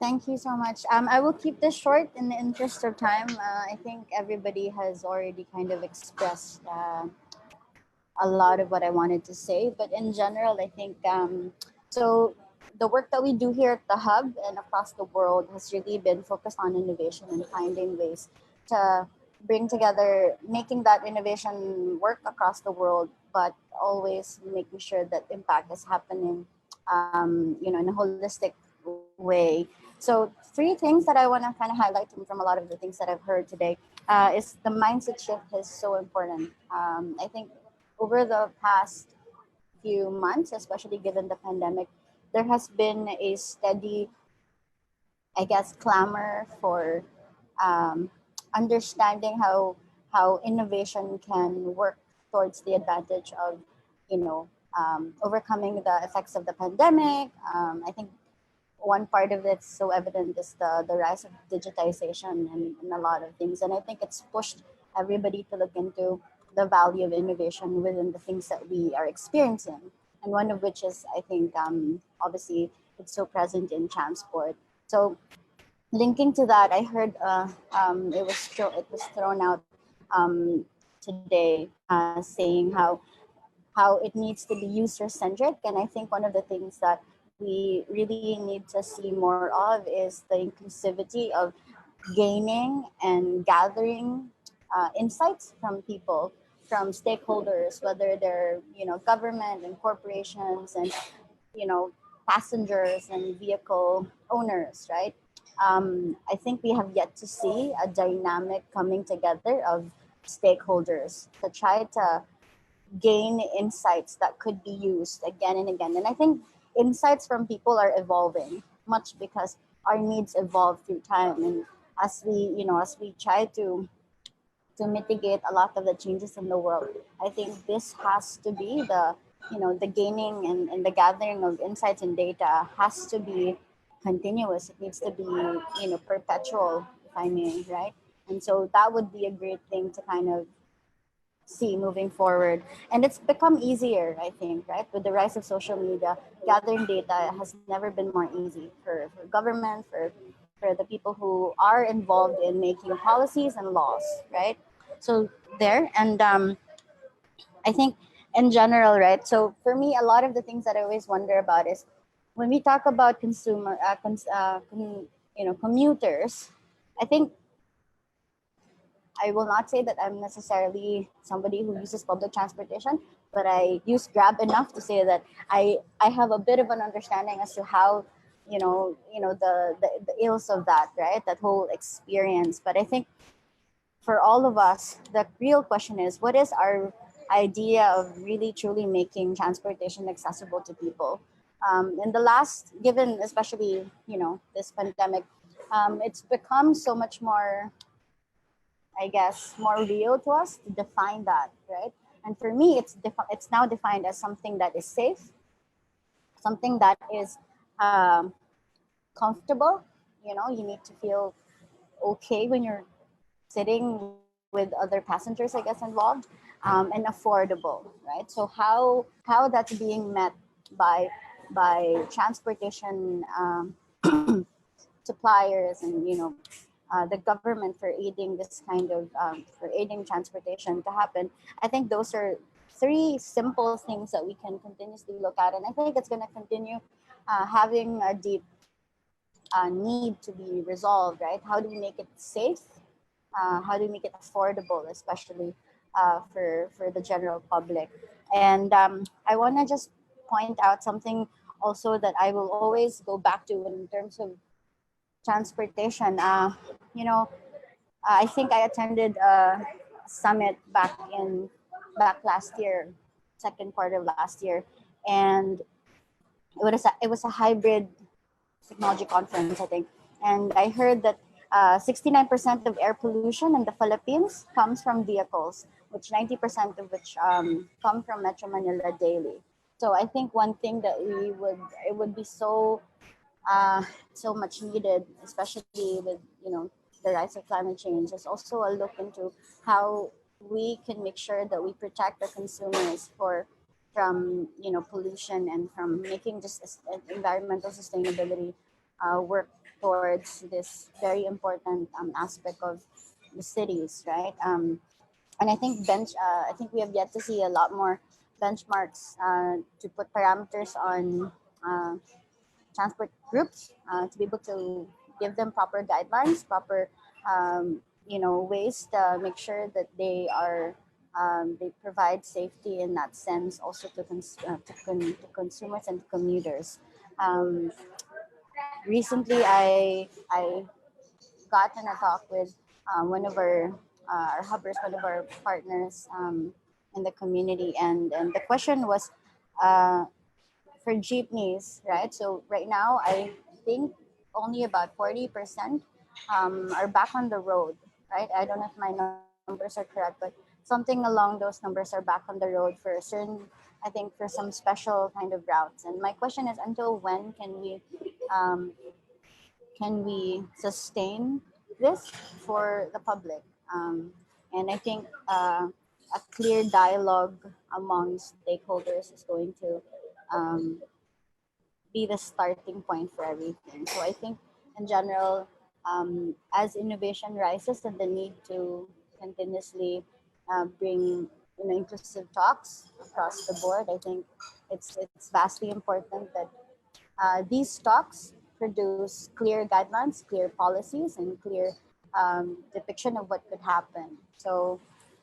Thank you so much. I will keep this short in the interest of time. I think everybody has already kind of expressed a lot of what I wanted to say. But in general, I think so. The work that we do here at the hub and across the world has really been focused on innovation and finding ways to bring together, making that innovation work across the world, but always making sure that impact is happening, in a holistic way. So three things that I want to kind of highlight from a lot of the things that I've heard today is the mindset shift is so important. I think over the past few months, especially given the pandemic, there has been a steady, I guess, clamor for um, understanding how innovation can work towards the advantage of, overcoming the effects of the pandemic. I think one part of it's so evident is the rise of digitization and a lot of things. And I think it's pushed everybody to look into the value of innovation within the things that we are experiencing. And one of which is, I think, obviously, it's so present in transport. So linking to that, I heard it was thrown out today saying how it needs to be user centric. And I think one of the things that we really need to see more of is the inclusivity of gaining and gathering insights from people, from stakeholders, whether they're government and corporations and you know passengers and vehicle owners, right? I think we have yet to see a dynamic coming together of stakeholders to try to gain insights that could be used again and again. And I think insights from people are evolving much because our needs evolve through time. And as we try to mitigate a lot of the changes in the world, I think this has to be the gaining and the gathering of insights and data has to be continuous. It needs to be, perpetual, if I may, right? And so that would be a great thing to kind of see moving forward. And it's become easier, I think, right? With the rise of social media, gathering data has never been more easy for government, for the people who are involved in making policies and laws, right? So there, and I think in general, right? So for me, a lot of the things that I always wonder about is when we talk about commuters. I think I will not say that I'm necessarily somebody who uses public transportation, but I use Grab enough to say that I have a bit of an understanding as to how the ills of that, right? That whole experience. But I think for all of us, the real question is, what is our idea of really truly making transportation accessible to people? In the last, given especially this pandemic, it's become so much more, I guess, more real to us to define that, right? And for me, it's now defined as something that is safe, something that is comfortable. You need to feel okay when you're sitting with other passengers, I guess, involved, and affordable, right? So how that's being met by transportation suppliers and the government for aiding this kind of for aiding transportation to happen. I think those are three simple things that we can continuously look at, and I think it's going to continue having a deep need to be resolved. Right? How do we make it safe? How do we make it affordable, especially for the general public? And I want to just point out something also that I will always go back to in terms of transportation. I think I attended a summit back last year, second quarter of last year, and it was a hybrid technology conference, I think. And I heard that 69% of air pollution in the Philippines comes from vehicles, which 90% of which come from Metro Manila daily. So I think one thing that it would be so much needed, especially with the rise of climate change, is also a look into how we can make sure that we protect the consumers from pollution and from making just environmental sustainability work towards this very important aspect of the cities, right? And I think we have yet to see a lot more benchmarks to put parameters on uh, transport groups to be able to give them proper guidelines, proper ways to make sure that they provide safety in that sense, also to consumers and to commuters. Um, Recently, I got in a talk with one of our hubbers, one of our partners in the community, and the question was uh, for jeepneys, right? So right now, I think only about 40% are back on the road, right? I don't know if my numbers are correct, but something along those numbers are back on the road for a certain, I think, for some special kind of routes. And my question is, until when can we sustain this for the public? And I think a clear dialogue among stakeholders is going to um, be the starting point for everything. So I think, in general, as innovation rises and the need to continuously bring inclusive talks across the board, I think it's vastly important that these talks produce clear guidelines, clear policies, and clear depiction of what could happen. So,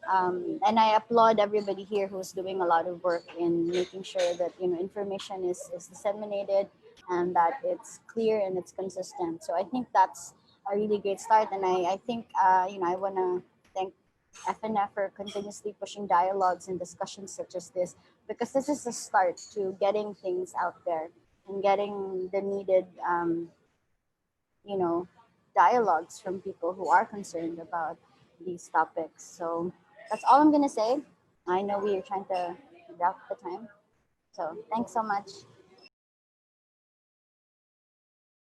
and I applaud everybody here who's doing a lot of work in making sure that information is disseminated and that it's clear and it's consistent. So I think that's a really great start, and I think I want to thank FNF for continuously pushing dialogues and discussions such as this, because this is a start to getting things out there and getting the needed, you know, dialogues from people who are concerned about these topics. So that's all I'm going to say. I know we are trying to wrap the time. So thanks so much.